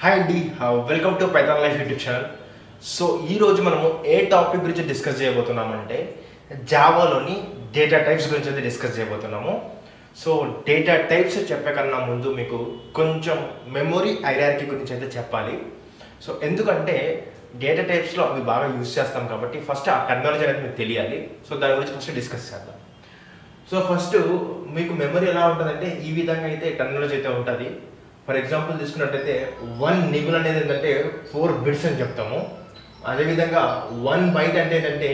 Hi అండి, welcome to Python life YouTube channel. So ఈరోజు మనము ఏ టాపిక్ గురించి డిస్కస్ చేయబోతున్నామంటే జావాలోని డేటా టైప్స్ గురించి అయితే డిస్కస్ చేయబోతున్నాము. సో డేటా టైప్స్ చెప్పే కన్నా ముందు మీకు కొంచెం మెమొరీ హైరార్కీ గురించి అయితే చెప్పాలి. సో ఎందుకంటే డేటా టైప్స్లో అవి బాగా యూజ్ చేస్తాం కాబట్టి ఫస్ట్ ఆ టెక్నాలజీ అనేది మీకు తెలియాలి. సో దాని గురించి ఫస్ట్ డిస్కస్ చేద్దాం. సో ఫస్ట్ మీకు మెమరీ ఎలా ఉంటుందంటే ఈ విధంగా అయితే టెక్నాలజీ అయితే ఉంటుంది. ఫర్ ఎగ్జాంపుల్ తీసుకున్నట్టయితే 1 నిబుల్ అనేది ఏంటంటే 4 బిట్స్ అని చెప్తాము. అదేవిధంగా 1 బైట్ అంటే ఏంటంటే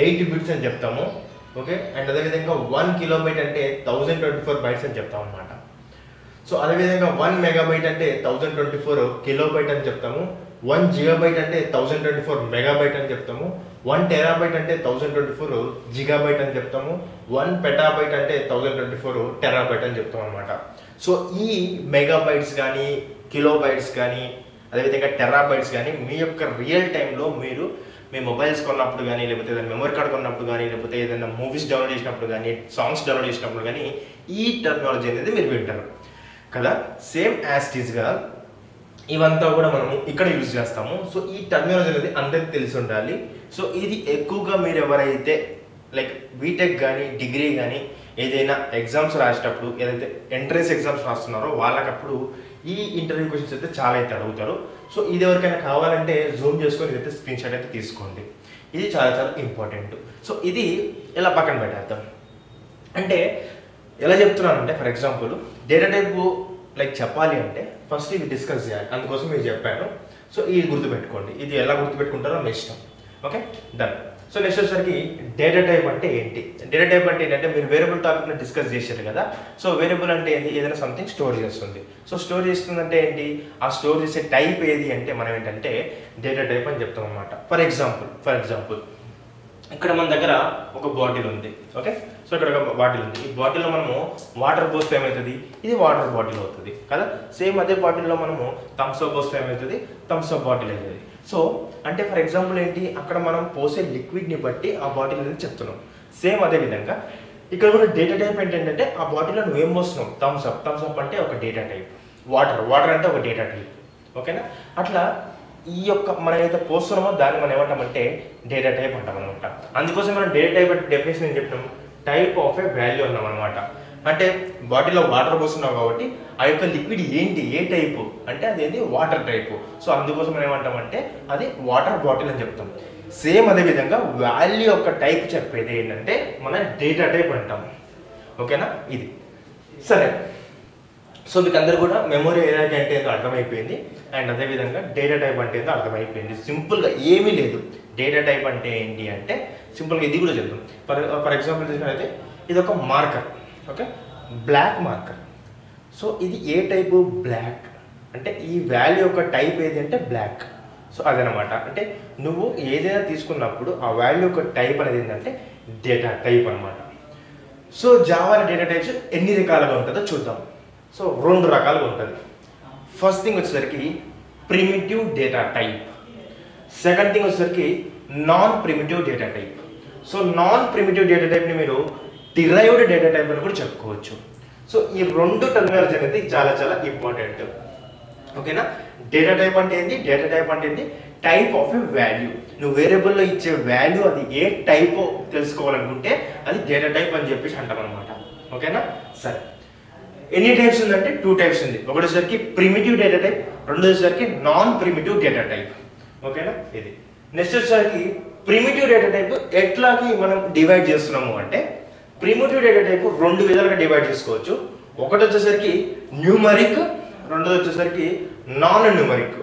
8 బిట్స్ అని చెప్తాము. ఓకే, అండ్ అదేవిధంగా 1 కిలోబైట్ అంటే 1024 బైట్స్ అని చెప్తాం అనమాట. సో అదేవిధంగా 1 మెగాబైట్ అంటే 1024 కిలోబైట్ అని చెప్తాము. 1 జిగాబైట్ అంటే 1024 మెగాబైట్ అని చెప్తాము. 1 టెరాబైట్ అంటే 1024 జిగాబైట్ అని చెప్తాము. 1 పెటాబైట్ అంటే 1024 టెరాబైట్ అని చెప్తాం అనమాట. సో ఈ మెగాబైట్స్ కానీ కిలోబైట్స్ కానీ అదేవిధంగా టెరాబైట్స్ కానీ మీ యొక్క రియల్ టైంలో మీరు మీ మొబైల్స్ కొన్నప్పుడు కానీ లేకపోతే ఏదైనా మెమరీ కార్డ్ కొన్నప్పుడు కానీ లేకపోతే ఏదైనా మూవీస్ డౌన్లోడ్ చేసినప్పుడు కానీ సాంగ్స్ డౌన్లోడ్ చేసినప్పుడు కానీ ఈ టెక్నాలజీ అనేది మీరు వింటారు కదా. సేమ్ యాజ్ టీజ్గా ఇవంతా కూడా మనము ఇక్కడ యూజ్ చేస్తాము. సో ఈ టెక్నాలజీ అనేది అందరికి తెలిసి ఉండాలి. సో ఇది ఎక్కువగా మీరు ఎవరైతే లైక్ బీటెక్ కానీ డిగ్రీ కానీ ఏదైనా ఎగ్జామ్స్ రాసేటప్పుడు ఏదైతే ఎంట్రన్స్ ఎగ్జామ్స్ రాస్తున్నారో వాళ్ళకప్పుడు ఈ ఇంటర్వ్యూ క్వశ్చన్స్ అయితే చాలా అయితే అడుగుతారు. సో ఇది ఎవరికైనా కావాలంటే జూమ్ చేసుకొని ఇదైతే స్క్రీన్ షాట్ అయితే తీసుకోండి. ఇది చాలా చాలా ఇంపార్టెంట్. సో ఇది ఇలా పక్కన పెట్టేద్దాం. అంటే ఎలా చెప్తున్నానంటే for example data type like చెప్పాలి అంటే ఫస్ట్ ఇది డిస్కస్ చేయాలి. అందుకోసం మీరు చెప్పాను. సో ఇది గుర్తుపెట్టుకోండి. ఇది ఎలా గుర్తుపెట్టుకుంటారో మీ ఇష్టం. Okay, done. సో నెక్స్ట్ వచ్చేసరికి డేటా టైప్ అంటే ఏంటి? డేటా టైప్ అంటే ఏంటంటే మీరు వేరియబుల్ టాపిక్ని డిస్కస్ చేశారు కదా. సో వేరియబుల్ అంటే ఏంటి? ఏదైనా సంథింగ్ స్టోర్ చేస్తుంది. సో స్టోర్ చేస్తుందంటే ఏంటి? ఆ స్టోర్ చేసే టైప్ ఏది అంటే మనం ఏంటంటే డేటా టైప్ అని చెప్తాం అనమాట. ఫర్ ఎగ్జాంపుల్ ఇక్కడ మన దగ్గర ఒక బాటిల్ ఉంది. ఓకే, సో ఇక్కడ ఒక బాటిల్ ఉంది. ఈ బాటిల్లో మనము వాటర్ పోస్తే ఏమవుతుంది? ఇది వాటర్ బాటిల్ అవుతుంది కదా. సేమ్ అదే బాటిల్లో మనము థమ్స్ అప్ పోస్తే ఏమవుతుంది? థమ్స్ అప్ బాటిల్ అవుతుంది. సో అంటే ఫర్ ఎగ్జాంపుల్ ఏంటి, అక్కడ మనం పోసే లిక్విడ్ని బట్టి ఆ బాటిల్ అనేది చెప్తున్నాం. సేమ్ అదే విధంగా ఇక్కడ కూడా డేటా టైప్ ఏంటంటే ఆ బాటిల్లో నువ్వేం పోస్తున్నావు? థమ్స్ అప్ అంటే ఒక డేటా టైప్. వాటర్ అంటే ఒక డేటా టైప్. ఓకేనా? అట్లా ఈ యొక్క మనం ఏదైతే పోస్తున్నామో దాన్ని మనం ఏమంటామంటే డేటా టైప్ అంటాం అనమాట. అందుకోసం మనం డేటా టైప్ అంటే డెఫినేషన్ ఏం చెప్పినాం? టైప్ ఆఫ్ ఏ వాల్యూ అన్నాం అనమాట. అంటే బాటిల్లో వాటర్ పోస్తున్నావు కాబట్టి ఆ యొక్క లిక్విడ్ ఏంటి, ఏ టైపు అంటే అదేంటి వాటర్ టైపు. సో అందుకోసం మనం ఏమంటామంటే అది వాటర్ బాటిల్ అని చెప్తాం. సేమ్ అదేవిధంగా వాల్యూ యొక్క టైప్ చెప్పేది ఏంటంటే మన డేటా టైప్ అంటాం. ఓకేనా? ఇది సరే. సో మీకు అందరు కూడా మెమొరీ హైరార్కీ అంటే ఏంటో అర్థమైపోయింది. అండ్ అదేవిధంగా డేటా టైప్ అంటే ఏంటో అర్థమైపోయింది. సింపుల్గా ఏమీ లేదు. డేటా టైప్ అంటే ఏంటి అంటే సింపుల్గా ఇది కూడా చెప్తాం. ఫర్ ఎగ్జాంపుల్ తీసుకున్నట్లయితే ఇది ఒక marker. Okay, black marker. So ఇది ఏ టైపు? బ్లాక్. అంటే ఈ వాల్యూ యొక్క టైప్ ఏది అంటే బ్లాక్. సో అదనమాట. అంటే నువ్వు ఏదైనా తీసుకున్నప్పుడు ఆ వాల్యూ యొక్క టైప్ అనేది ఏంటంటే డేటా టైప్ అనమాట. సో జావా డేటా టైప్స్ ఎన్ని రకాలుగా ఉంటుందో చూద్దాం. సో 2 రకాలుగా ఉంటుంది. ఫస్ట్ థింగ్ వచ్చేసరికి primitive data type. Second thing వచ్చేసరికి నాన్ ప్రిమిటివ్ డేటా టైప్. సో నాన్ ప్రిమిటివ్ డేటా టైప్ని మీరు డిరైవ్డ్ డేటా టైప్ అని కూడా చెప్పుకోవచ్చు. సో ఈ 2 టెక్నాలజీ అనేది చాలా చాలా ఇంపార్టెంట్. ఓకేనా? డేటా టైప్ అంటే ఏంటి? డేటా టైప్ అంటే ఏంటి? Type of a value. నువ్వు వేరియబుల్లో ఇచ్చే వాల్యూ అది ఏ టైప్ తెలుసుకోవాలనుకుంటే అది డేటా టైప్ అని చెప్పేసి అంటాం అనమాట. ఓకేనా? సరే, ఎన్ని టైప్స్ ఉందంటే 2 టైప్స్ ఉంది. ఒకటేసరికి ప్రిమిటివ్ డేటా టైప్, రెండోసరికి నాన్ ప్రిమిటివ్ డేటా టైప్. ఓకేనా? ఇది నెక్స్ట్ వచ్చేసరికి ప్రిమిటివ్ డేటా టైప్ ఎట్లాకి మనం డివైడ్ చేస్తున్నాము అంటే ప్రిమిటివ్ డేటా టైప్ 2 విధాలుగా డివైడ్ చేసుకోవచ్చు. ఒకటి వచ్చేసరికి న్యూమరిక్, రెండోది వచ్చేసరికి నాన్ న్యూమరిక్.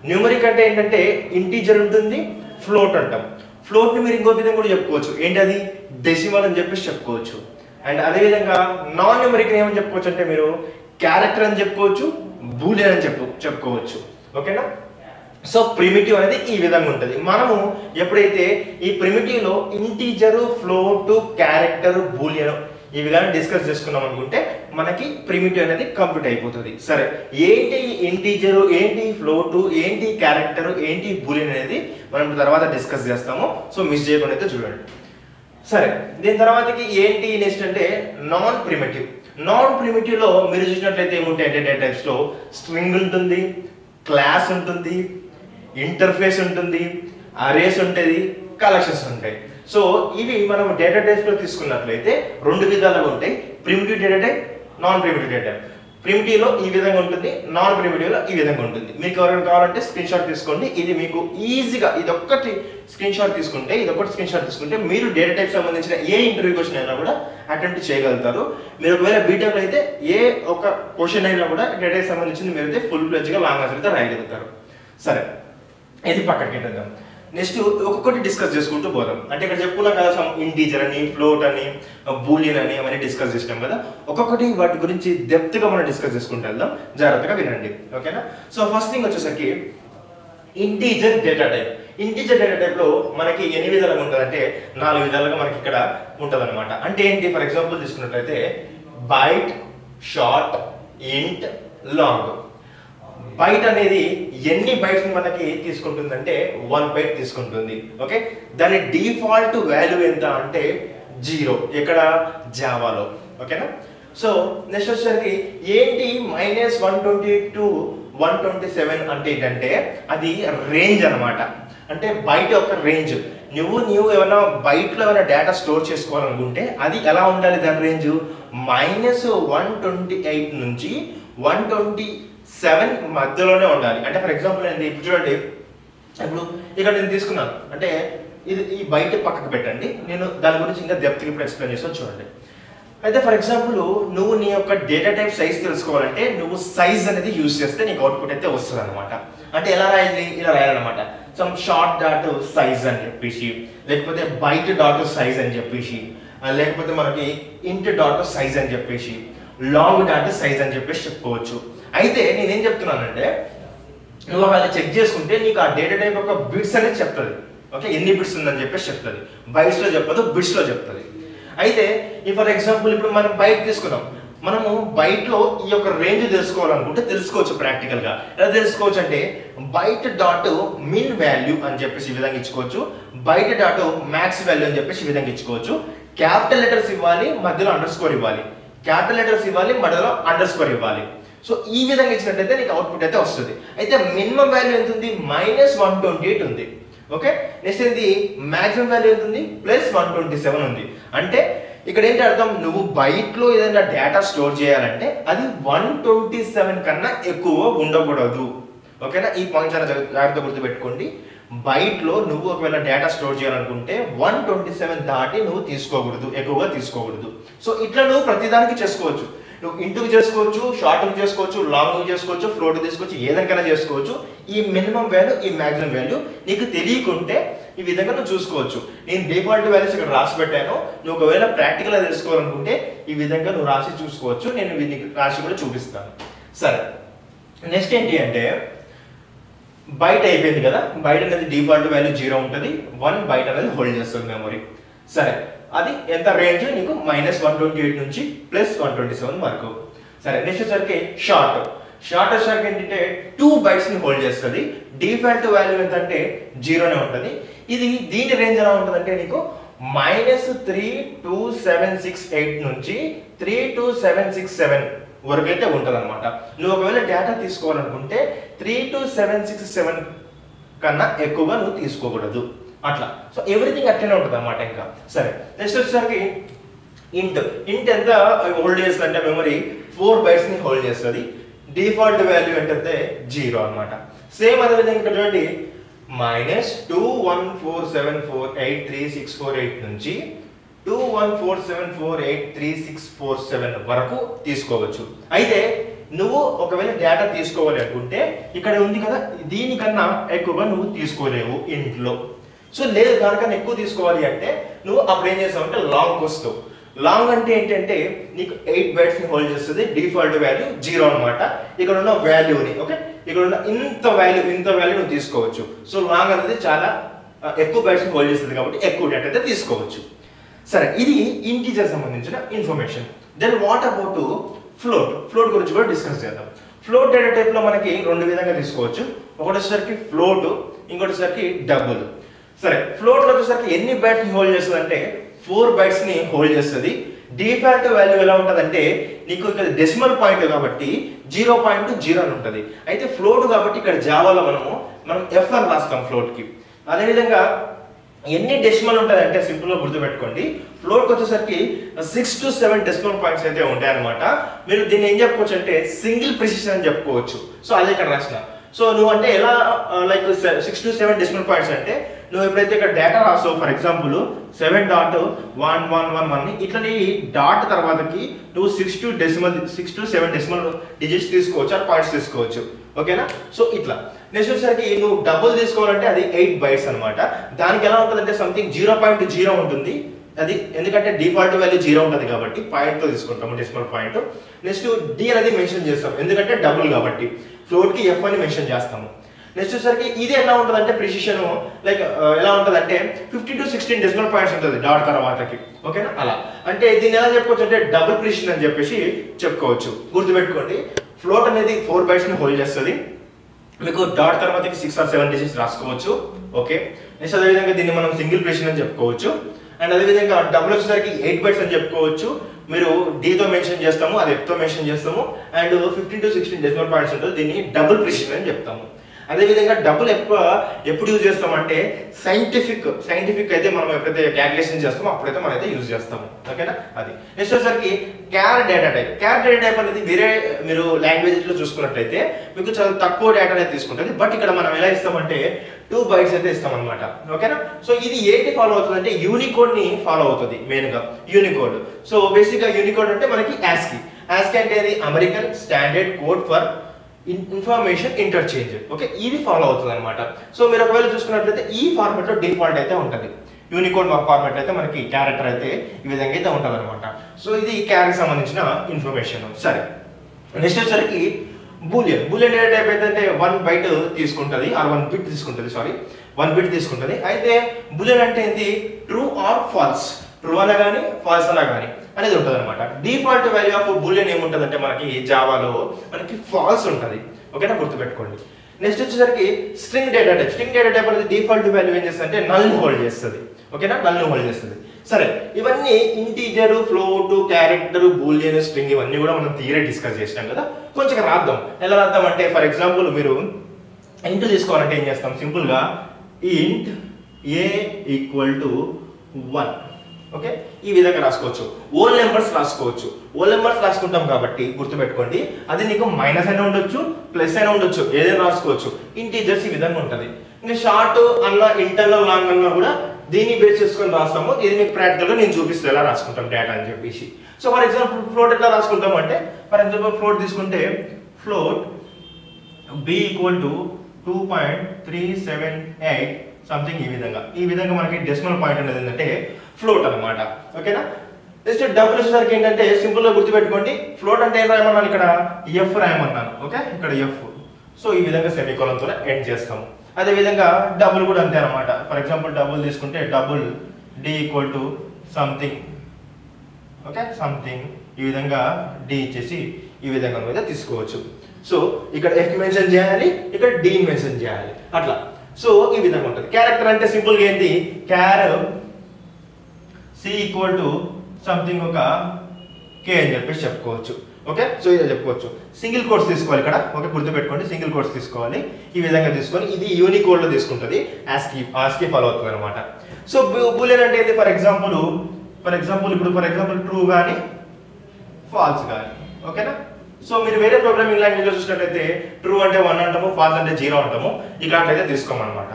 న్యూమరిక్ అంటే ఏంటంటే ఇంటీజర్ ఉంటుంది, ఫ్లోట్ అంటాం. ఫ్లోట్ని మీరు ఇంకో విధంగా కూడా చెప్పుకోవచ్చు. ఏంటి అది? డెసిమల్ అని చెప్పేసి చెప్పుకోవచ్చు. అండ్ అదేవిధంగా నాన్ న్యూమరిక్ ఏమని చెప్పుకోవచ్చు అంటే మీరు క్యారెక్టర్ అని చెప్పుకోవచ్చు, బూలియన్ అని చెప్పుకోవచ్చు. ఓకేనా? సో ప్రిమిటివ్ అనేది ఈ విధంగా ఉంటుంది. మనము ఎప్పుడైతే ఈ ప్రిమిటివ్లో ఇంటీజరు, ఫ్లోటు, క్యారెక్టర్, బూలియన్ ఈ విధంగా డిస్కస్ చేసుకున్నాం అనుకుంటే మనకి ప్రిమిటివ్ అనేది కంప్లీట్ అయిపోతుంది. సరే, ఏంటి ఇంటీజరు, ఏంటి ఫ్లోటు, ఏంటి క్యారెక్టర్, ఏంటి బూలియన్ అనేది మనం తర్వాత డిస్కస్ చేస్తాము. సో మిస్ చేయకుండా అయితే చూడండి. సరే, దీని తర్వాతకి ఏంటి నెక్స్ట్ అంటే నాన్ ప్రిమిటివ్. నాన్ ప్రిమిటివ్లో మీరు చూసినట్లయితే ఏముంటాయి అంటే డేటా టైప్స్లో స్ట్రింగ్ ఉంటుంది, క్లాస్ ఉంటుంది, ఇంటర్ఫేస్ ఉంటుంది, అరేస్ ఉంటుంది, కలెక్షన్స్ ఉంటాయి. సో ఇవి మనం డేటా టైప్స్ లో తీసుకున్నట్లయితే రెండు విధాలుగా ఉంటాయి, primitive data type, non primitive data type. Primitive లో ఈ విధంగా ఉంటుంది, నాన్ ప్రిమిటివ్ లో ఈ విధంగా ఉంటుంది. మీకు ఎవరైనా కావాలంటే స్క్రీన్ షాట్ తీసుకోండి. ఇది మీకు ఈజీగా ఇదొక్కటి స్క్రీన్ షాట్ తీసుకుంటే మీరు డేటా టైప్ సంబంధించిన ఏ ఇంటర్వ్యూ క్వశ్చన్ అయినా కూడా అటెంప్ట్ చేయగలుగుతారు. మీరు ఒకవేళ బీటెక్ అయితే ఏ ఒక క్వశ్చన్ అయినా కూడా డేటా టైప్ సంబంధించింది మీరైతే ఫుల్ ఫ్లెడ్జ్ గా లాంగ్ ఆన్సర్ అయితే రాయగలుగుతారు. సరే, ఇది పక్కకి పెట్టేద్దాం. నెక్స్ట్ ఒక్కొక్కటి డిస్కస్ చేసుకుంటూ పోదాం. అంటే ఇక్కడ చెప్పుకున్నాం కదా, ఇంటీజర్ అని, ఫ్లోట్ అని, బూలియన్ అని అవన్నీ డిస్కస్ చేసినాం కదా. ఒక్కొక్కటి వాటి గురించి డెప్త్ గా మనం డిస్కస్ చేసుకుంటూ వెళ్దాం, జాగ్రత్తగా వినండి, ఓకేనా. సో ఫస్ట్ థింగ్ వచ్చేసరికి integer data type. Integer data type లో మనకి ఎన్ని విధాలుగా ఉంటుంది అంటే 4 విధాలుగా మనకి ఇక్కడ ఉంటుంది అనమాట. అంటే ఏంటి, ఫర్ ఎగ్జాంపుల్ తీసుకున్నట్లయితే బైట్, షార్ట్, ఇంట్, లాంగ్. బైట్ అనేది ఎన్ని బైట్స్ మనకి తీసుకుంటుందంటే 1 బైట్ తీసుకుంటుంది, ఓకే. దాని డిఫాల్ట్ వాల్యూ ఎంత అంటే 0, ఎక్కడ, జావాలో, ఓకేనా. సో నెక్స్ట్ వచ్చేసరికి ఏంటి -120 to 127 అంటే ఏంటంటే అది రేంజ్ అనమాట. అంటే బైట్ యొక్క రేంజ్. నువ్వు ఏమైనా బైట్లో ఏమైనా డేటా స్టోర్ చేసుకోవాలనుకుంటే అది ఎలా ఉండాలి, దాని రేంజ్ -128 నుంచి 127 మధ్యలోనే ఉండాలి. అంటే ఫర్ ఎగ్జాంపుల్ ఏంటి, ఇప్పుడు చూడండి, ఇప్పుడు ఇక్కడ నేను తీసుకున్నాను అంటే ఇది ఈ బయట పక్కకు పెట్టండి, నేను దాని గురించి ఇంకా డెప్త్గా ఇప్పుడు ఎక్స్ప్లెయిన్ చేస్తాను చూడండి. అయితే ఫర్ ఎగ్జాంపుల్ నువ్వు నీ యొక్క డేటా టైప్ సైజ్ తెలుసుకోవాలంటే నువ్వు సైజ్ అనేది యూజ్ చేస్తే నీకు అవుట్పుట్ అయితే వస్తుంది అనమాట. అంటే ఎలా రాయాలి, ఇలా రాయాలన్నమాట. సమ్ షార్ట్ డాట్ సైజ్ అని చెప్పేసి, లేకపోతే బైట్ డాట్ సైజ్ అని చెప్పేసి, లేకపోతే మనకి ఇంట్ డాట్ సైజ్ అని చెప్పేసి, లాంగ్ డాట్ సైజ్ అని చెప్పేసి చెప్పుకోవచ్చు. అయితే నేనేం చెప్తున్నానంటే నువ్వు ఒకవేళ చెక్ చేసుకుంటే నీకు ఆ డేటా టైప్ యొక్క బిట్స్ అనేది చెప్తుంది, ఓకే. ఎన్ని బిట్స్ ఉందని చెప్పేసి చెప్తుంది, బైట్స్ లో చెప్పదు, బిట్స్ లో చెప్తుంది. అయితే ఫర్ ఎగ్జాంపుల్ ఇప్పుడు మనం బైట్ తీసుకున్నాం, మనము బైట్ లో ఈ యొక్క రేంజ్ తెలుసుకోవాలనుకుంటే తెలుసుకోవచ్చు ప్రాక్టికల్ గా. ఎలా తెలుసుకోవచ్చు అంటే బైట్ డాట్ మిన్ వాల్యూ అని చెప్పేసి ఈ విధంగా ఇచ్చుకోవచ్చు, బైట్ డాట్ మ్యాక్స్ వాల్యూ అని చెప్పేసి ఈ విధంగా ఇచ్చుకోవచ్చు. క్యాపిటల్ లెటర్స్ ఇవ్వాలి, మధ్యలో అండర్ స్కోర్ ఇవ్వాలి, క్యాపిటల్ లెటర్స్ ఇవ్వాలి, మధ్యలో అండర్ స్కోర్ ఇవ్వాలి. సో ఈ విధంగా ఇచ్చినట్టయితే నీకు అవుట్పుట్ అయితే వస్తుంది. అయితే మినిమం వాల్యూ ఎంత ఉంది, -128 ఉంది, ఓకే. నెక్స్ట్ ఏంటి, మాక్సిమం వాల్యూ ఎంత ఉంది, +127 ఉంది. అంటే ఇక్కడ ఏంటి అర్థం, నువ్వు బైట్ లో ఏదైనా డేటా స్టోర్ చేయాలంటే అది 127 కన్నా ఎక్కువ ఉండకూడదు, ఓకేనా. ఈ పాయింట్ చాలా జాగ్రత్తగా గుర్తుపెట్టుకోండి. బైట్ లో నువ్వు ఒకవేళ డేటా స్టోర్ చేయాలనుకుంటే 127 దాటి నువ్వు తీసుకోకూడదు, ఎక్కువగా తీసుకోకూడదు. సో ఇట్లా నువ్వు ప్రతిదానికి చేసుకోవచ్చు. నువ్వు ఇంటుకు చేసుకోవచ్చు, షార్ట్కి చేసుకోవచ్చు, లాంగ్ చేసుకోవచ్చు, ఫ్లోట్ తీసుకోవచ్చు, ఏదైనా చేసుకోవచ్చు. ఈ మినిమం వాల్యూ, ఈ మాక్సిమం వాల్యూ నీకు తెలియకుంటే ఈ విధంగా నువ్వు చూసుకోవచ్చు. నేను డిఫాల్ట్ వాల్యూస్ ఇక్కడ రాసి పెట్టాను. నువ్వు ఒకవేళ ప్రాక్టికల్గా తెలుసుకోవాలనుకుంటే ఈ విధంగా నువ్వు రాసి చూసుకోవచ్చు. నేను నీకు రాసి కూడా చూపిస్తాను. సరే, నెక్స్ట్ ఏంటి అంటే బైట్ అయిపోయింది కదా. బైట్ అనేది డిఫాల్ట్ వాల్యూ 0 ఉంటుంది, 1 బైట్ అనేది హోల్డ్ చేస్తుంది మెమరీ. సరే, అది ఎంత రేంజ్ నీకు -128 నుంచి +127 వరకు. సరే, నెక్స్ట్ వచ్చరికి షార్ట్. షార్ట్ వచ్చరికి ఏంటంటే 2 బైట్స్ ని హోల్డ్ చేస్తుంది. డిఫాల్ట్ వాల్యూ ఎంత అంటే 0నే ఉంటుంది. ఇది దీని రేంజ్ ఎలా ఉంటుంది అంటే నీకు -32768 నుంచి 32767 వరకు అయితే ఉంటుంది అనమాట. నువ్వు ఒకవేళ డేటా తీసుకోవాలనుకుంటే 32767 కన్నా ఎక్కువగా నువ్వు తీసుకోకూడదు, అట్లా. సో ఎవ్రీథింగ్ అట్లనే ఉంటుంది అనమాట. ఇంకా సరే, నెక్స్ట్ వచ్చేసరికి ఇంట్. ఇంట్ ఎంత హోల్డ్ చేస్తుంది అంటే మెమరీ 4 బైట్స్ ని హోల్డ్ చేస్తుంది. డిఫాల్ట్ వాల్యూ ఏంటంటే 0 అనమాట. సేమ్ అదే విధంగా ఇక్కడ చూడండి, -2147483648 నుంచి 2147483647 వరకు తీసుకోవచ్చు. అయితే నువ్వు ఒకవేళ డేటా తీసుకోవాలి అనుకుంటే ఇక్కడ ఉంది కదా, దీనికన్నా ఎక్కువగా నువ్వు తీసుకోలేవు ఇంట్లో. సో లేదు, దానికన్నా ఎక్కువ తీసుకోవాలి అంటే నువ్వు అప్పుడు ఏం చేస్తావు అంటే లాంగ్ వస్తావు. లాంగ్ అంటే ఏంటంటే నీకు 8 బైట్స్ ని హోల్డ్ చేస్తుంది. డిఫాల్ట్ వాల్యూ 0 అనమాట. ఇక్కడ ఉన్న వాల్యూని, ఓకే, ఇక్కడ ఉన్న ఇంత వాల్యూ నువ్వు తీసుకోవచ్చు. సో లాంగ్ అనేది చాలా ఎక్కువ బైట్స్ ని హోల్డ్ చేస్తుంది కాబట్టి ఎక్కువ డేటా అయితే తీసుకోవచ్చు. సరే, ఇది ఇంటీజర్ సంబంధించిన information. Then what about float. Float గురించి కూడా డిస్కస్ చేద్దాం. ఫ్లోట్ డేటా టైప్ లో మనకి 2 విధంగా తీసుకోవచ్చు. ఒకటి వచ్చేసరికి ఫ్లోట్, ఇంకోటి వచ్చేసరికి డబుల్. సరే, ఫ్లోట్ లో వచ్చేసరికి ఎన్ని బైట్స్ ని హోల్డ్ చేస్తుంది అంటే 4 బైట్స్ ని హోల్డ్ చేస్తుంది. డిఫాల్ట్ వాల్యూ ఎలా ఉంటుందంటే నీకు ఇక్కడ డెసిమల్ పాయింట్ కాబట్టి 0.0 అని ఉంటుంది. అయితే ఫ్లోట్ కాబట్టి ఇక్కడ జావాలో మనం ఎఫ్ అని రాస్తాం ఫ్లోట్కి. అదేవిధంగా ఎన్ని డెసిమల్ ఉంటుంది అంటే సింపుల్గా గుర్తుపెట్టుకోండి, ఫ్లోట్కి వచ్చేసరికి 6 to 7 డెసిమల్ పాయింట్స్ అయితే ఉంటాయన్నమాట. మీరు దీన్ని ఏం చెప్పుకోవచ్చు అంటే సింగిల్ ప్రిసిషన్ అని చెప్పుకోవచ్చు. సో అదే ఇక్కడ రాసిన. సో నువ్వు అంటే ఎలా లైక్ 6 to 7 డెసిమల్ పాయింట్స్ అంటే నువ్వు ఎప్పుడైతే ఇక్కడ డేటా రాస్తావు, ఫర్ ఎగ్జాంపుల్ 7.1111 ఇట్లా నీ డాట్ తర్వాతకి నువ్వు 6 to 7 డెసిమల్ డిజిట్స్ తీసుకోవచ్చు, ఆ పాయింట్స్ తీసుకోవచ్చు. ఓకేనా? సో ఇట్లా నెక్స్ట్ వచ్చేసరికి నువ్వు డబుల్ తీసుకోవాలంటే అది 8 బైట్స్ అనమాట. దానికి ఎలా ఉంటుందంటే సంథింగ్ 0.0 ఉంటుంది. అది ఎందుకంటే డిఫాల్ట్ వాల్యూ 0 ఉంటుంది కాబట్టి పాయింట్తో తీసుకుంటాము డెసిమల్ పాయింట్. నెక్స్ట్ డి అనేది మెన్షన్ చేస్తాం ఎందుకంటే డబుల్ కాబట్టి, ఫ్లోట్కి ఎఫ్ అని మెన్షన్ చేస్తాము. నెక్స్ట్ వచ్చేసరికి ఇది ఎలా ఉంటుంది అంటే ప్రిసిషన్ లైక్ ఎలా ఉంటుంది అంటే 15 to 16 డెసిమల్ పాయింట్స్ ఉంటుంది డాట్ తర్వాతకి. ఓకేనా? అలా అంటే దీన్ని ఎలా చెప్పుకోవచ్చు అంటే డబుల్ ప్రిసిషన్ అని చెప్పేసి చెప్పుకోవచ్చు. గుర్తుపెట్టుకోండి, ఫ్లోట్ అనేది 4 బైట్స్ని హోల్డ్ చేస్తుంది. మీకు డాట్ తర్వాతకి 6 or 7 డిజిట్స్ రాసుకోవచ్చు. ఓకే, నెక్స్ట్ అదేవిధంగా దీన్ని మనం సింగిల్ ప్రిసిషన్ అని చెప్పుకోవచ్చు. అండ్ అదేవిధంగా డబుల్ వచ్చేసరికి 8 బైట్స్ అని చెప్పుకోవచ్చు. మీరు డీతో మెన్షన్ చేస్తాము, అది ఎఫ్తో మెన్షన్ చేస్తాము. అండ్ 15 to 16 డెసిమల్ పాయింట్స్ ఉంటుంది, దీన్ని డబుల్ ప్రిసిషన్ అని చెప్తాము. అదేవిధంగా డబుల్ ఎప్పుడు యూజ్ చేస్తామంటే సైంటిఫిక్ అయితే మనం ఎప్పుడైతే క్యాలిక్యులేషన్ చేస్తామో అప్పుడైతే మనం అయితే యూజ్ చేస్తాము. ఓకేనా? అది నెక్స్ట్ వచ్చేసరికి క్యార్ డేటా టైప్ అనేది వేరే మీరు లాంగ్వేజ్లో చూసుకున్నట్లయితే మీకు చాలా తక్కువ డేటా అనేది తీసుకుంటుంది. బట్ ఇక్కడ మనం ఎలా ఇస్తామంటే 2 బైట్స్ అయితే ఇస్తాం అనమాట. ఓకేనా? సో ఇది ఏంటి ఫాలో అవుతుంది అంటే యూనికోడ్ ని ఫాలో అవుతుంది మెయిన్గా. యూనికోడ్, సో బేసిక్గా యూనికోడ్ అంటే మనకి ASCII అంటే అది American standard code for information interchange. Okay, ఇది ఫాలో అవుతుంది అనమాట. సో మీరు ఒకవేళ చూసుకున్నట్లయితే ఈ ఫార్మాట్ లో డిఫాల్ట్ అయితే ఉంటుంది. యూనికోడ్ ఫార్మాట్ అయితే మనకి క్యారెక్టర్ అయితే ఈ విధంగా అయితే ఉంటుంది అనమాట. సో ఇది క్యారెక్టర్ సంబంధించిన ఇన్ఫర్మేషన్. సరే, నెక్స్ట్ వచ్చేసరికి బూలియన్ డేటా టైప్ అయితే 1 బైట్ తీసుకుంటుంది, ఆర్ 1 బిట్ తీసుకుంటుంది, 1 బిట్ తీసుకుంటుంది. అయితే బూలియన్ అంటే ఏంటి? ట్రూ ఆర్ ఫాల్స్, ట్రూ అలా కానీ ఫాల్స్ అలా కానీ అనేది ఉంటుంది అనమాట. డిఫాల్ట్ వాల్యూ ఆఫ్ బూలియన్ ఏముంటుంది అంటే మనకి జావాలో మనకి ఫాల్స్ ఉంటుంది. ఓకేనా? గుర్తుపెట్టుకోండి. నెక్స్ట్ వచ్చేసరికి స్ట్రింగ్ డేటా టైప్ అనేది డిఫాల్ట్ వాల్యూ ఏం చేస్తుంది అంటే నల్ హోల్డ్ చేస్తుంది. ఓకేనా? నల్ హోల్డ్ చేస్తుంది. సరే, ఇవన్నీ integer, float, character, Boolean, string ఇవన్నీ కూడా మనం థియరీ డిస్కస్ చేసినాం కదా. కొంచెం రాద్దాం. ఎలా రాద్దాం అంటే ఫర్ ఎగ్జాంపుల్ మీరు ఇంట్ తీసుకోవాలంటే ఏం చేస్తాం? సింపుల్గా ఇంట్ a = 1. ఓకే, ఈ విధంగా రాసుకోవచ్చు. ఓల్ నెంబర్స్ రాసుకుంటాం కాబట్టి గుర్తుపెట్టుకోండి, అది నీకు మైనస్ అయినా ఉండొచ్చు, ప్లస్ అయినా ఉండొచ్చు, ఏదైనా రాసుకోవచ్చు. ఇంటీజర్స్ ఈ విధంగా ఉంటుంది. ఇంకా షార్ట్ అన్న, ఇంటర్నల్, లాంగ్ అన్న కూడా దీన్ని బేస్ చేసుకొని రాస్తాము. ఇది మీకు ప్రాక్టికల్గా నేను చూపిస్తాను ఎలా రాసుకుంటాం డేటా అని చెప్పేసి. సో ఫర్ ఎగ్జాంపుల్ ఫ్లోట్ ఎట్లా రాసుకుంటాం అంటే ఫర్ ఎగ్జాంపుల్ ఫ్లోట్ తీసుకుంటే ఫ్లోట్ b = 2.378 సంథింగ్ ఈ విధంగా మనకి డెసిమల్ పాయింట్ అనేది ఏంటంటే ఫ్లోట్ అనమాట. ఓకేనా? నెక్స్ట్ డబుల్ వచ్చేసరికి ఏంటంటే సింపుల్గా గుర్తుపెట్టుకోండి, ఫ్లోట్ అంటే ఏం రాయమన్నాను? ఇక్కడ ఎఫ్ రాయమన్నాను. ఓకే, ఇక్కడ ఎఫ్. సో ఈ విధంగా సెమీకోలన్తో ఎండ్ చేస్తాము. అదేవిధంగా డబుల్ కూడా అంతే అనమాట. ఫర్ ఎగ్జాంపుల్ డబుల్ తీసుకుంటే double d = something. Okay, something ఈ విధంగా డి ఇచ్చేసి ఈ విధంగా మీద తీసుకోవచ్చు. సో ఇక్కడ ఎఫ్ మెన్షన్ చేయాలి, ఇక్కడ డి మెన్షన్ చేయాలి, అట్లా. సో ఈ విధంగా ఉంటుంది. క్యారెక్టర్ అంటే సింపుల్గా ఏంటి? క్యార్ C = సంథింగ్ ఒక K అని చెప్పేసి చెప్పుకోవచ్చు. ఓకే, సో ఇది చెప్పుకోవచ్చు. సింగిల్ కోట్స్ తీసుకోవాలి ఇక్కడ. ఓకే, గుర్తుపెట్టుకోండి, సింగిల్ కోట్స్ తీసుకోవాలి. ఈ విధంగా తీసుకొని ఇది యూనికోడ్ లో తీసుకుంటుంది, ASCII ఫాలో అవుతుంది అనమాట. సో బూలియన్ అంటే ఏంటి? ఫర్ ఎగ్జాంపుల్ ఇప్పుడు ట్రూ కానీ ఫాల్స్ కానీ. ఓకేనా? సో మీరు వేరే ప్రోగ్రామింగ్ లాంగ్వేజ్ లో చూసినట్లయితే ట్రూ అంటే 1 అంటాము, ఫాల్స్ అంటే 0 అంటాము. ఇక్కడ అట్లయితే తీసుకోమన్నమాట.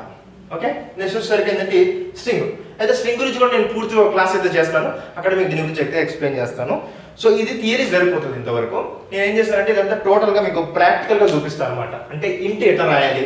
ఓకే, నెక్స్ట్ వచ్చేసరికి ఏంటంటే స్ట్రింగ్. అయితే స్ట్రింగ్ గురించి కూడా నేను పూర్తిగా క్లాస్ అయితే చేస్తాను, అక్కడ మీకు దీని గురించి అయితే ఎక్స్ప్లెయిన్ చేస్తాను. సో ఇది థియరీ సరిపోతుంది ఇంతవరకు. నేను ఏం చేస్తానంటే ఇదంతా టోటల్గా మీకు ప్రాక్టికల్గా చూపిస్తాను అనమాట. అంటే ఇంట్ ఎట్లా రాయాలి,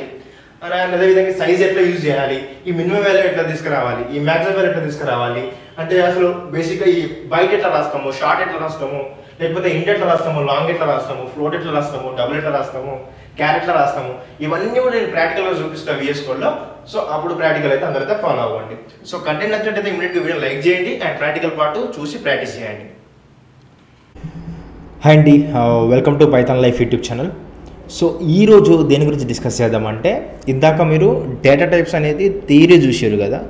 అదేవిధంగా సైజ్ ఎట్లా యూజ్ చేయాలి, ఈ మినిమం వాల్యూ ఎట్లా తీసుకురావాలి, ఈ మ్యాక్సిమం వాల్యూ ఎట్లా తీసుకురావాలి, అంటే అసలు బేసిక్గా ఈ బైట్ ఎట్లా రాస్తాము, షార్ట్ ఎట్లా రాస్తాము, లేకపోతే ఇంట్ ఎట్లా రాస్తాము, లాంగ్ ఎట్లా రాస్తాము, ఫ్లోట్ ఎట్లా రాస్తాము, డబుల్ ఎట్లా రాస్తాము, క్యార్ ఎట్లా రాస్తాము, ఇవన్నీ కూడా నేను ప్రాక్టికల్గా చూపిస్తాను VS Codeలో. సో అప్పుడు ప్రాక్టికల్ అయితే అందరైతే ఫాలో అవ్వండి. సో కంటెంట్ నచ్చినట్టయితే ఇమీడియట్గా వీడియో లైక్ చేయండి అండ్ ప్రాక్టికల్ పార్ట్ చూసి ప్రాక్టీస్ చేయండి. హాయ్ అండి, welcome to Python life YouTube channel. So ఈరోజు దేని గురించి డిస్కస్ చేద్దామంటే, ఇందాక మీరు డేటా టైప్స్ అనేది థియరీ చూసారు కదా,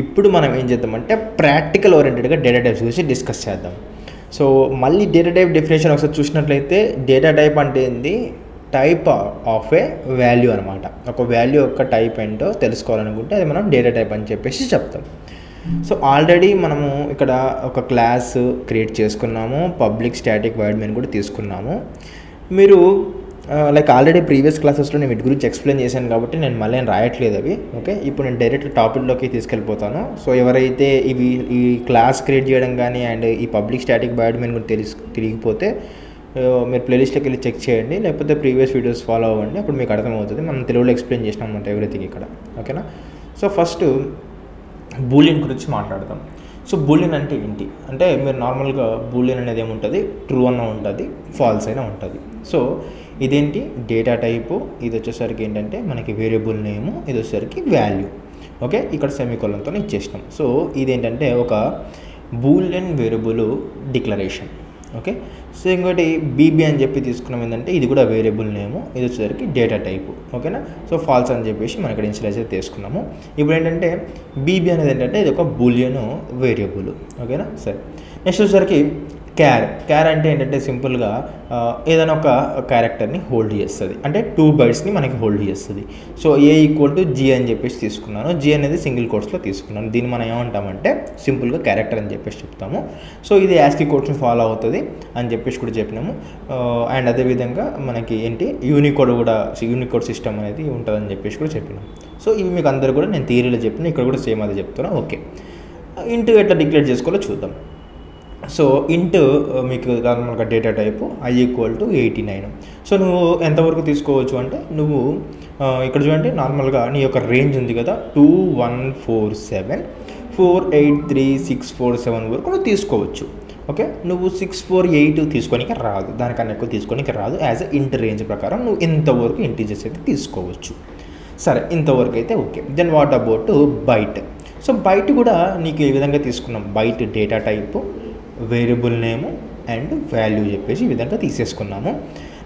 ఇప్పుడు మనం ఏం చేద్దామంటే ప్రాక్టికల్ ఓరియంటెడ్గా డేటా టైప్స్ గురించి డిస్కస్ చేద్దాం. సో మళ్ళీ డేటా టైప్ డెఫినేషన్ ఒకసారి చూసినట్లయితే డేటా టైప్ అంటే ఏంది, టైప్ ఆఫ్ ఏ వాల్యూ అనమాట. ఒక వాల్యూ యొక్క టైప్ ఏంటో తెలుసుకోవాలనుకుంటే అది మనం డేటా టైప్ అని చెప్పేసి చెప్తాం. సో ఆల్రెడీ మనము ఇక్కడ ఒక క్లాస్ క్రియేట్ చేసుకున్నాము, పబ్లిక్ స్టాటిక్ వాయిడ్ మెయిన్ కూడా తీసుకున్నాము. మీరు లైక్ ఆల్రెడీ ప్రీవియస్ క్లాసెస్లో నేను వీటి గురించి ఎక్స్ప్లెయిన్ చేశాను కాబట్టి నేను మళ్ళీ రాయట్లేదు అవి. ఓకే, ఇప్పుడు నేను డైరెక్ట్ టాపిక్లోకి తీసుకెళ్ళిపోతాను. సో ఎవరైతే ఈ క్లాస్ క్రియేట్ చేయడం కానీ అండ్ ఈ పబ్లిక్ స్టాటిక్ వాయిడ్ మెయిన్ కూడా తెలియకపోతే మీరు ప్లేలిస్ట్లోకి వెళ్ళి చెక్ చేయండి, లేకపోతే ప్రీవియస్ వీడియోస్ ఫాలో అవ్వండి, అప్పుడు మీకు అర్థమవుతుంది. మనం తెలుగులో ఎక్స్ప్లెయిన్ చేసినాం అనమాట ఎవ్రీథింగ్ ఇక్కడ. ఓకేనా. సో ఫస్ట్ బూలియన్ గురించి మాట్లాడదాం. సో బూలియన్ అంటే ఏంటి అంటే, మీరు నార్మల్గా బూలియన్ అనేది ఏముంటుంది, ట్రూ అన్న ఉంటుంది, ఫాల్స్ అయినా ఉంటుంది. సో ఇదేంటి, డేటా టైపు. ఇది వచ్చేసరికి ఏంటంటే మనకి వేరియబుల్ నేము, ఇది వచ్చేసరికి వాల్యూ. ఓకే, ఇక్కడ సెమీకోలన్తో ఇచ్చేసినాం. సో ఇదేంటంటే ఒక Boolean variable declaration. Okay, so ఇంకోటి బీబీ అని చెప్పి తీసుకున్నాం. ఏంటంటే ఇది కూడా వేరియబుల్ నేము, ఇది వచ్చేసరికి డేటా టైపు. ఓకేనా. సో ఫాల్స్ అని చెప్పేసి మనం ఇక్కడ ఇనిషియలైజ్ తీసుకున్నాము. ఇప్పుడు ఏంటంటే బీబీ అనేది ఏంటంటే ఇది ఒక బూలియన్ వేరియబుల్. ఓకేనా. సరే, నెక్స్ట్ వచ్చేసరికి క్యార్ అంటే ఏంటంటే సింపుల్గా ఏదైనా ఒక క్యారెక్టర్ని హోల్డ్ చేస్తుంది, అంటే 2 బైట్స్ని మనకి హోల్డ్ చేస్తుంది. So A equal to G అని చెప్పేసి తీసుకున్నాను. జీ అనేది సింగిల్ కోట్స్లో తీసుకున్నాను. దీన్ని మనం ఏమంటామంటే సింపుల్గా క్యారెక్టర్ అని చెప్పేసి చెప్తాము. సో ఇది యాస్కీ కోడ్స్ని ఫాలో అవుతుంది అని చెప్పేసి కూడా చెప్పినాము. అండ్ అదేవిధంగా మనకి ఏంటి యూనికోడ్ సిస్టమ్ అనేది ఉంటుందని చెప్పేసి కూడా చెప్పినాం. సో ఇవి మీకు అందరూ కూడా నేను థియరీలో చెప్పిన, ఇక్కడ కూడా సేమ్ అదే చెప్తున్నా. ఓకే, ఇంటూ ఎట్లా డిక్లేర్ చేసుకోవాలో చూద్దాం. సో ఇంట్ మీకు నార్మల్గా data type I equal to 89. So నువ్వు ఎంతవరకు తీసుకోవచ్చు అంటే, నువ్వు ఇక్కడ చూడండి నార్మల్గా నీ యొక్క రేంజ్ ఉంది కదా 2147 483647 వరకు నువ్వు తీసుకోవచ్చు. ఓకే, నువ్వు 648 తీసుకోనికి రాదు, దానికన్నా ఎక్కువ తీసుకోనికి రాదు. యాజ్ ఎ ఇంట్ రేంజ్ ప్రకారం నువ్వు ఇంతవరకు ఇంటీజర్స్ అయితే తీసుకోవచ్చు. సరే, ఇంతవరకు అయితే okay. Then what about byte. So byte కూడా నీకు ఈ విధంగా తీసుకున్నాం. Byte data type, variable name and value చెప్పేసి ఈ విధంగా తీసేసుకున్నాము.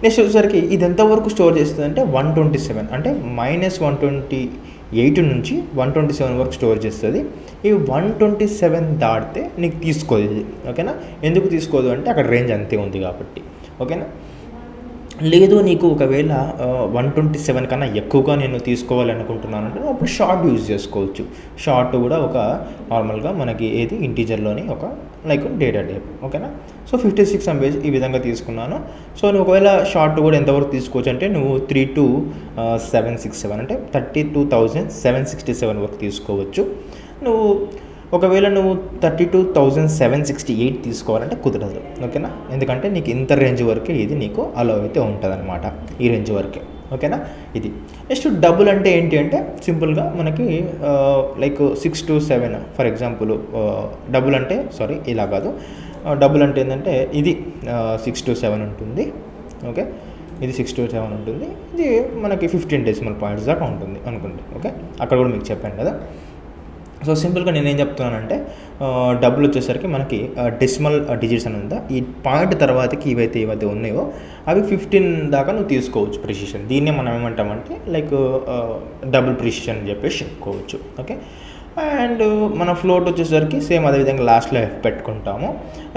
నెక్స్ట్ వచ్చేసరికి ఇది ఎంతవరకు స్టోర్ చేస్తుంది అంటే 127, అంటే -128 నుంచి 127 వరకు స్టోర్ చేస్తుంది. ఈ 127 దాటితే నీకు తీసుకోదు ఇది. ఓకేనా. ఎందుకు తీసుకోదు అంటే అక్కడ రేంజ్ అంతే ఉంది కాబట్టి. ఓకేనా. లేదు నీకు ఒకవేళ 127 కన్నా ఎక్కువగా నేను తీసుకోవాలనుకుంటున్నాను అంటే అప్పుడు షార్ట్ యూజ్ చేసుకోవచ్చు. షార్ట్ కూడా ఒక నార్మల్గా మనకి ఏది ఇంటీజర్లోని ఒక లైక్ డేటా టైప్. ఓకేనా. సో 56 MB ఈ విధంగా తీసుకున్నాను. సో నువ్వు ఒకవేళ షార్ట్ కూడా ఎంతవరకు తీసుకోవచ్చు అంటే నువ్వు 32767 అంటే 32,767 వరకు తీసుకోవచ్చు. నువ్వు ఒకవేళ నువ్వు 32,768 తీసుకోవాలంటే కుదరదు. ఓకేనా. ఎందుకంటే నీకు ఇంత రేంజ్ వరకే ఇది నీకు అలో అయితే ఉంటుంది అనమాట, ఈ రేంజ్ వరకే. ఓకేనా. ఇది నెక్స్ట్ డబుల్ అంటే ఏంటి అంటే సింపుల్గా మనకి like 6 to 7 for example. Double అంటే సారీ ఇలా కాదు, డబుల్ అంటే ఏంటంటే ఇది 6 to 7 ఉంటుంది. ఓకే, ఇది 6 to 7 ఉంటుంది. ఇది మనకి 15 డెసిమల్ పాయింట్స్ దాకా ఉంటుంది అనుకుంటే. ఓకే, అక్కడ కూడా మీకు చెప్పాను కదా. సో సింపుల్గా నేనేం చెప్తున్నానంటే డబుల్ వచ్చేసరికి మనకి డెసిమల్ డిజిట్స్ అని ఉందా, ఈ పాయింట్ తర్వాతకి ఏవైతే ఉన్నాయో అవి 15 దాకా నువ్వు తీసుకోవచ్చు ప్రిసిషన్. దీన్నే మనం ఏమంటామంటే లైక్ డబుల్ ప్రిసిషన్ అని చెప్పేసి చెప్పుకోవచ్చు. ఓకే, అండ్ మన ఫ్లోట్ వచ్చేసరికి సేమ్ అదేవిధంగా లాస్ట్లో పెట్టుకుంటాము.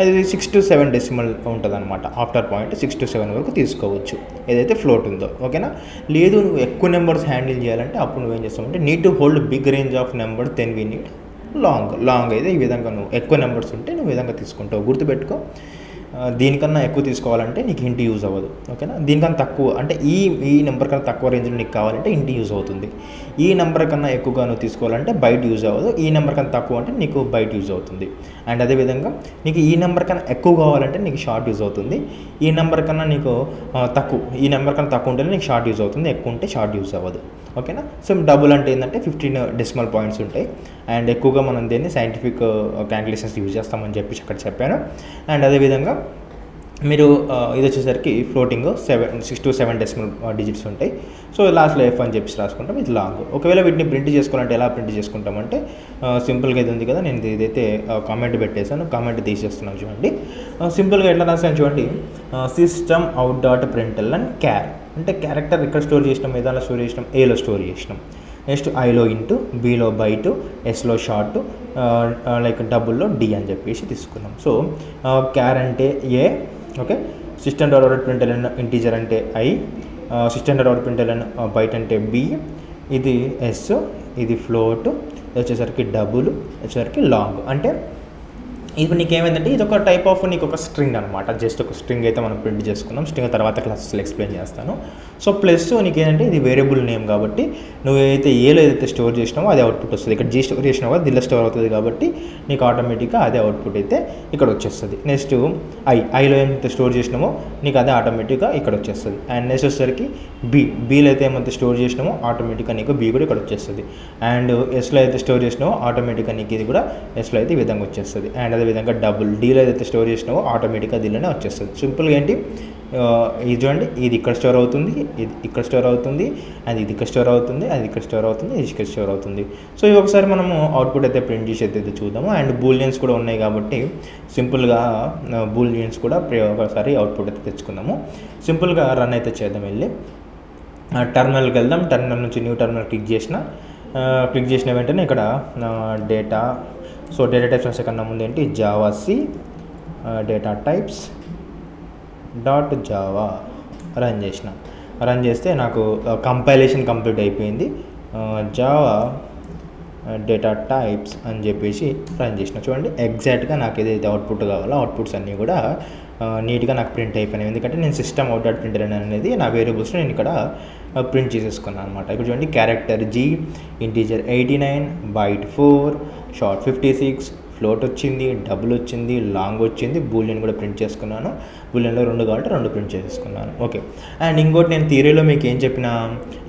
అది 6 to 7 డెసిమల్ ఉంటుంది అనమాట. ఆఫ్టర్ పాయింట్ 6 to 7 వరకు తీసుకోవచ్చు ఏదైతే ఫ్లోట్ ఉందో. ఓకేనా. లేదు నువ్వు ఎక్కువ నెంబర్స్ హ్యాండిల్ చేయాలంటే అప్పుడు నువ్వేం చేస్తావంటే need to hold big range of number, then we need long అయితే ఈ విధంగా నువ్వు ఎక్కువ నెంబర్స్ ఉంటే నువ్వు ఈ విధంగా తీసుకుంటావు. గుర్తుపెట్టుకో, దీనికన్నా ఎక్కువ తీసుకోవాలంటే నీకు ఇంటి యూజ్ అవ్వదు. ఓకేనా. దీనికన్నా తక్కువ అంటే ఈ నెంబర్ కన్నా తక్కువ రేంజ్లో నీకు కావాలంటే ఇంటి యూజ్ అవుతుంది. ఈ నెంబర్ కన్నా ఎక్కువగా నువ్వు తీసుకోవాలంటే బయట యూజ్ అవ్వదు. ఈ నెంబర్ కన్నా తక్కువ అంటే నీకు బయట యూజ్ అవుతుంది. అండ్ అదేవిధంగా నీకు ఈ నెంబర్ కన్నా ఎక్కువ కావాలంటే నీకు షార్ట్ యూజ్ అవుతుంది. ఈ నెంబర్ కన్నా నీకు ఈ నెంబర్ కన్నా తక్కువ ఉంటేనే నీకు షార్ట్ యూజ్ అవుతుంది, ఎక్కువ ఉంటే షార్ట్ యూజ్ అవ్వదు. ఓకేనా. సో డబుల్ అంటే ఏంటంటే 15 డెసిమల్ పాయింట్స్ ఉంటాయి. అండ్ ఎక్కువగా మనం దీన్ని సైంటిఫిక్ క్యాల్కులేషన్స్ యూజ్ చేస్తామని చెప్పేసి అక్కడ చెప్పాను. అండ్ అదేవిధంగా మీరు ఇది వచ్చేసరికి ఫ్లోటింగ్ 6 to 7 డెసిమల్ డిజిట్స్ ఉంటాయి. సో లాస్ట్లో ఎఫ్ అని చెప్పేసి రాసుకుంటాం. ఇది లాంగ్. ఒకవేళ వీటిని ప్రింట్ చేసుకోవాలంటే ఎలా ప్రింట్ చేసుకుంటామంటే సింపుల్గా ఇది ఉంది కదా, నేను ఇదైతే కామెంట్ పెట్టేశాను, కామెంట్ తీసేస్తున్నాను చూడండి. సింపుల్గా ఎట్లా రాసాను చూడండి. సిస్టమ్ అవుట్ డాట్ ప్రింట్ఎల్ఎన్ క్యార్ అంటే క్యారెక్టర్ ఇక్కడ స్టోర్ చేసినాం, ఏదైనా స్టోర్ చేసినాం, ఏలో స్టోర్ చేసినాం. నెక్స్ట్ ఐలో ఇంటూ, బీలో బైటు, ఎస్లో షార్ట్, లైక్ డబుల్లో డి అని చెప్పేసి తీసుకున్నాం. సో క్యార్ అంటే A, okay, system dot out println integer అంటే I, system dot out println byte అంటే బి, ఇది ఎస్, ఇది ఫ్లోట్, వచ్చేసరికి డబుల్, వచ్చేసరికి లాంగ్. అంటే ఇప్పుడు నీకు ఏమైందంటే ఇది ఒక టైప్ ఆఫ్ నీకు ఒక స్ట్రింగ్ అనమాట. జస్ట్ ఒక స్ట్రింగ్ అయితే మనం ప్రింట్ చేసుకున్నాం. స్ట్రింగ్ తర్వాత క్లాసెస్లో ఎక్స్ప్లెయిన్ చేస్తాను. సో ప్లస్ నీకు ఏంటంటే ఇది వేరియబుల్ నేమ్ కాబట్టి నువ్వు ఏదైతే ఏలో ఏదైతే స్టోర్ చేసినావో అదే అవుట్పుట్ వస్తుంది. ఇక్కడ జీ స్టోర్ చేసినావో కదా దీనిలో స్టోర్ అవుతుంది కాబట్టి నీకు ఆటోమేటిక్గా అదే అవుట్పుట్ అయితే ఇక్కడ వచ్చేస్తుంది. నెక్స్ట్ ఐలో ఏమైతే స్టోర్ చేసినామో నీకు అదే ఆటోమేటిక్గా ఇక్కడ వచ్చేస్తుంది. అండ్ నెక్స్ట్ వచ్చేసరికి బీలో అయితే ఏమైతే స్టోర్ చేసినామో ఆటోమేటిక్గా నీకు బీ కూడా ఇక్కడ వచ్చేస్తుంది. అండ్ ఎస్లో అయితే స్టోర్ చేసినావో ఆటోమేటిక్గా నీకు ఇది కూడా ఎస్లో అయితే ఈ విధంగా వచ్చేస్తుంది. అండ్ అదేవిధంగా డబుల్ డీలో ఏదైతే స్టోర్ చేసినావో ఆటోమేటిక్గా దీనిలోనే వచ్చేస్తుంది. సింపుల్గా ఏంటి, ఇది చూడండి, ఇది ఇక్కడ స్టోర్ అవుతుంది, ఇది ఇక్కడ స్టోర్ అవుతుంది, అది ఇది ఇక్కడ స్టోర్ అవుతుంది, అది ఇక్కడ స్టోర్ అవుతుంది, ఇది ఇక్కడ స్టోర్ అవుతుంది. సో ఇవి ఒకసారి మనము అవుట్పుట్ అయితే ప్రింట్ చేసి అయితే చూద్దాము. అండ్ బూలియన్స్ కూడా ఉన్నాయి కాబట్టి సింపుల్గా బూలియన్స్ కూడా ఒకసారి అవుట్పుట్ అయితే తెచ్చుకుందాము. సింపుల్గా రన్ అయితే చేద్దాం. వెళ్ళి టర్మినల్కి వెళ్దాం. టర్మినల్ నుంచి న్యూ టర్మినల్ క్లిక్ చేసిన వెంటనే ఇక్కడ డేటా, సో డేటా టైప్స్ కన్నా ముందు ఏంటి Java C data types dot Java run చేస్తే నాకు కంపైలేషన్ కంప్లీట్ అయిపోయింది. జావా డేటా టైప్స్ అని చెప్పేసి రన్ చేసిన. చూడండి ఎగ్జాక్ట్గా నాకు ఏదైతే అవుట్పుట్ కావాలో అవుట్పుట్స్ అన్నీ కూడా నీట్గా నాకు ప్రింట్ అయిపోయినాయి. ఎందుకంటే నేను సిస్టమ్ అవుట్ డాట్ ప్రింటర్ అనేది నా వేరియబుల్స్ నేను ఇక్కడ ప్రింట్ చేసేసుకున్నాను అనమాట. ఇప్పుడు చూడండి character G, integer 89, byte 4, short 56, float వచ్చింది, డబుల్ వచ్చింది, లాంగ్ వచ్చింది, బూలియన్ కూడా ప్రింట్ చేసుకున్నాను. బూలియన్లో 2 కావాలంటే 2 ప్రింట్ చేసుకున్నాను. ఓకే. అండ్ ఇంకోటి నేను థియరీలో మీకు ఏం చెప్పినా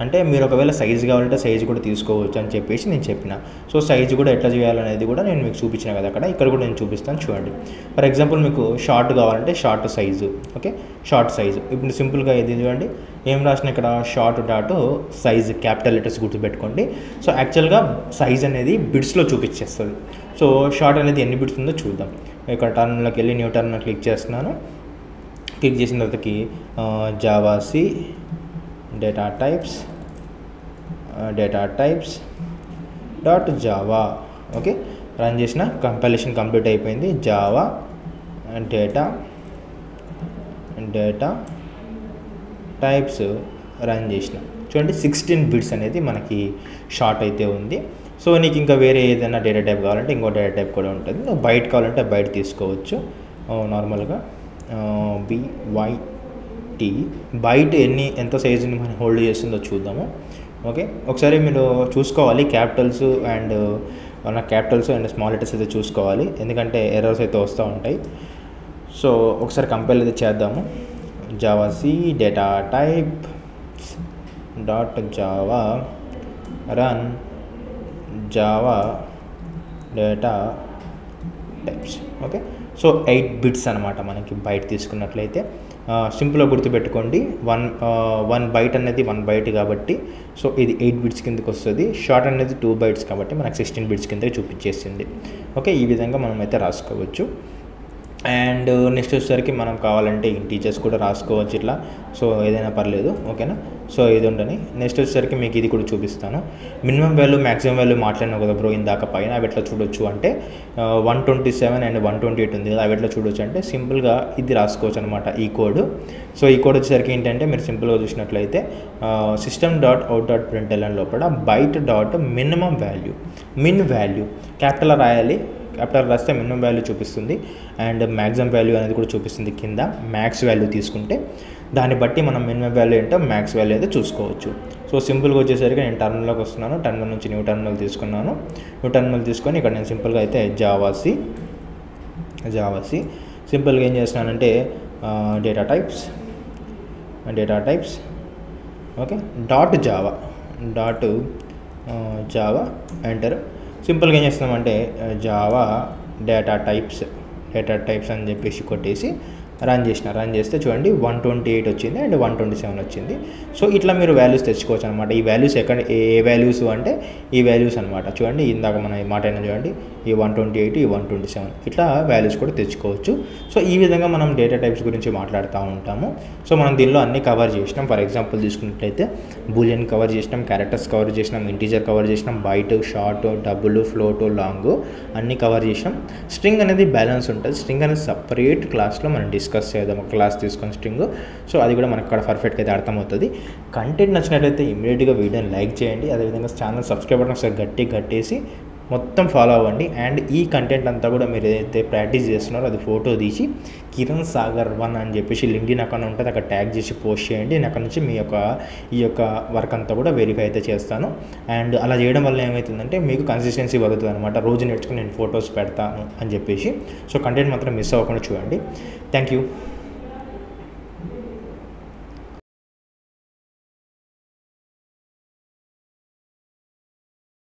అంటే మీరు ఒకవేళ సైజు కావాలంటే సైజు కూడా తీసుకోవచ్చు అని చెప్పేసి నేను చెప్పిన. సో సైజు కూడా ఎట్లా చేయాలనేది కూడా నేను మీకు చూపించిన కదా అక్కడ, ఇక్కడ కూడా నేను చూపిస్తాను చూడండి. ఫర్ ఎగ్జాంపుల్ మీకు షార్ట్ కావాలంటే short size, okay, short size. ఇప్పుడు సింపుల్గా ఇది చూడండి ఏం రాసిన ఇక్కడ short dot size capital letters గుర్తుపెట్టుకోండి. సో యాక్చువల్గా సైజ్ అనేది బిట్స్లో చూపించేస్తుంది. సో షార్ట్ అనేది ఎన్ని బిట్స్ ఉందో చూద్దాం. ఇక్కడ టర్మినల్లోకి వెళ్ళి న్యూ టర్మినల్ క్లిక్ చేస్తున్నాను. క్లిక్ చేసిన తర్వాతకి Java C data types dot Java, okay, run చేసిన. కంపైలేషన్ కంప్లీట్ అయిపోయింది. జావా డేటా టైప్స్ రన్ చేసిన. చూడండి 16 బిట్స్ అనేది మనకి షార్ట్ అయితే ఉంది. సో నీకు ఇంకా వేరే ఏదైనా డేటా టైప్ కావాలంటే ఇంకో డేటా టైప్ కూడా ఉంటుంది. నువ్వు బైట్ కావాలంటే బైట్ తీసుకోవచ్చు. నార్మల్గా BYT బైట్ ఎంత సైజుని మనం హోల్డ్ చేస్తుందో చూద్దాము. ఓకే, ఒకసారి మీరు చూసుకోవాలి క్యాపిటల్స్ అండ్ స్మాల్ లెటర్స్ అయితే చూసుకోవాలి, ఎందుకంటే ఎర్రర్స్ అయితే వస్తూ ఉంటాయి. సో ఒకసారి కంపైల్ అయితే చేద్దాము. Java C data type dot Java run Java data types, okay. So 8 bits అనమాట మనకి బైట్ తీసుకున్నట్లయితే. సింపుల్గా గుర్తుపెట్టుకోండి, వన్ బైట్ అనేది 1 బైట్ కాబట్టి సో ఇది 8 బిట్స్ కిందకి వస్తుంది. షార్ట్ అనేది 2 బైట్స్ కాబట్టి మనకు 16 బిట్స్ కింద చూపించేసింది. ఓకే, ఈ విధంగా మనం అయితే రాసుకోవచ్చు. అండ్ నెక్స్ట్ వచ్చేసరికి మనం కావాలంటే ఇంటీజర్స్ కూడా రాసుకోవచ్చు ఇట్లా. సో ఏదైనా పర్లేదు, ఓకేనా. సో ఇది ఉండని. నెక్స్ట్ వచ్చేసరికి మీకు ఇది కూడా చూపిస్తాను. మినిమం వాల్యూ మ్యాక్సిమం వాల్యూ మాట్లాడినా కదా బ్రో ఇందాక పైన, అవి ఎట్లా చూడొచ్చు అంటే 127 అండ్ 128 ఉంది కదా, అవి ఎట్లా చూడొచ్చు అంటే సింపుల్గా ఇది రాసుకోవచ్చు అనమాట ఈ కోడ్. సో ఈ కోడ్ వచ్చేసరికి ఏంటంటే మీరు సింపుల్గా చూసినట్లయితే system dot out dot println లోపల byte dot minimum value capital రాయాలి. క్యాపిటల్ రాస్తే మినిమం వాల్యూ చూపిస్తుంది అండ్ మ్యాక్సిమం వాల్యూ అనేది కూడా చూపిస్తుంది కింద. మ్యాక్స్ వాల్యూ తీసుకుంటే దాన్ని బట్టి మనం మినిమం వాల్యూ ఏంటో మ్యాక్స్ వాల్యూ అయితే చూసుకోవచ్చు. సో సింపుల్గా వచ్చేసరికి నేను టర్మినల్లోకి వస్తున్నాను. టర్మినల్ నుంచి న్యూ టర్మినల్ తీసుకున్నాను. న్యూ టర్మినల్ తీసుకొని ఇక్కడ నేను సింపుల్గా అయితే జావా సి సింపుల్గా ఏం చేస్తున్నానంటే data types okay dot Java enter. సింపుల్గా ఏం చేస్తున్నామంటే జావా డేటా టైప్స్ అని చెప్పేసి కొట్టేసి రన్ చేస్తే చూడండి 128 వచ్చింది అండ్ 127 వచ్చింది. సో ఇట్లా మీరు వాల్యూస్ తెచ్చుకోవచ్చు అనమాట. ఈ వాల్యూస్ ఏ వాల్యూస్ అంటే ఈ వాల్యూస్ అనమాట. చూడండి ఇందాక మనం మాట అయినా చూడండి, ఈ ఈ 128 ఈ 127 ఇట్లా వాల్యూస్ కూడా తెచ్చుకోవచ్చు. సో ఈ విధంగా మనం డేటా టైప్స్ గురించి మాట్లాడుతూ ఉంటాము. సో మనం దీనిలో అన్ని కవర్ చేసినాం. ఫర్ ఎగ్జాంపుల్ తీసుకున్నట్లయితే బూలియన్ కవర్ చేసినాం, క్యారెక్టర్స్ కవర్ చేసినాం, ఇంటీజర్ కవర్ చేసినాం, byte, short, double, float, long అన్నీ కవర్ చేసినాం. స్ట్రింగ్ అనేది బ్యాలెన్స్ ఉంటుంది. స్ట్రింగ్ అనేది సపరేట్ క్లాస్లో మనం డిస్కస్ చేద్దాం, ఒక క్లాస్ తీసుకొని స్ట్రింగ్. సో అది కూడా మనకు అక్కడ పర్ఫెక్ట్గా అయితే అర్థమవుతుంది. కంటెంట్ నచ్చినట్లయితే ఇమీడియట్గా వీడియోని లైక్ చేయండి. అదేవిధంగా ఛానల్ సబ్స్క్రైబ్ బటన్ ఒకసారి కట్టేసి మొత్తం ఫాలో అవ్వండి. అండ్ ఈ కంటెంట్ అంతా కూడా మీరు ఏదైతే ప్రాక్టీస్ చేస్తున్నారో అది ఫోటో తీసి కిరణ్ సాగర్ 1 అని చెప్పేసి లింక్డ్ఇన్ అకౌంట్ ఉంటుంది, అక్కడ ట్యాగ్ చేసి పోస్ట్ చేయండి. నేను అక్కడ నుంచి ఈ యొక్క వర్క్ అంతా కూడా వెరిఫై అయితే చేస్తాను. అండ్ అలా చేయడం వల్ల ఏమవుతుందంటే మీకు కన్సిస్టెన్సీ వదులుతుంది అనమాట. రోజు నేర్చుకుని నేను ఫోటోస్ పెడతాను అని చెప్పేసి. సో కంటెంట్ మాత్రం మిస్ అవ్వకుండా చూడండి. Thank you.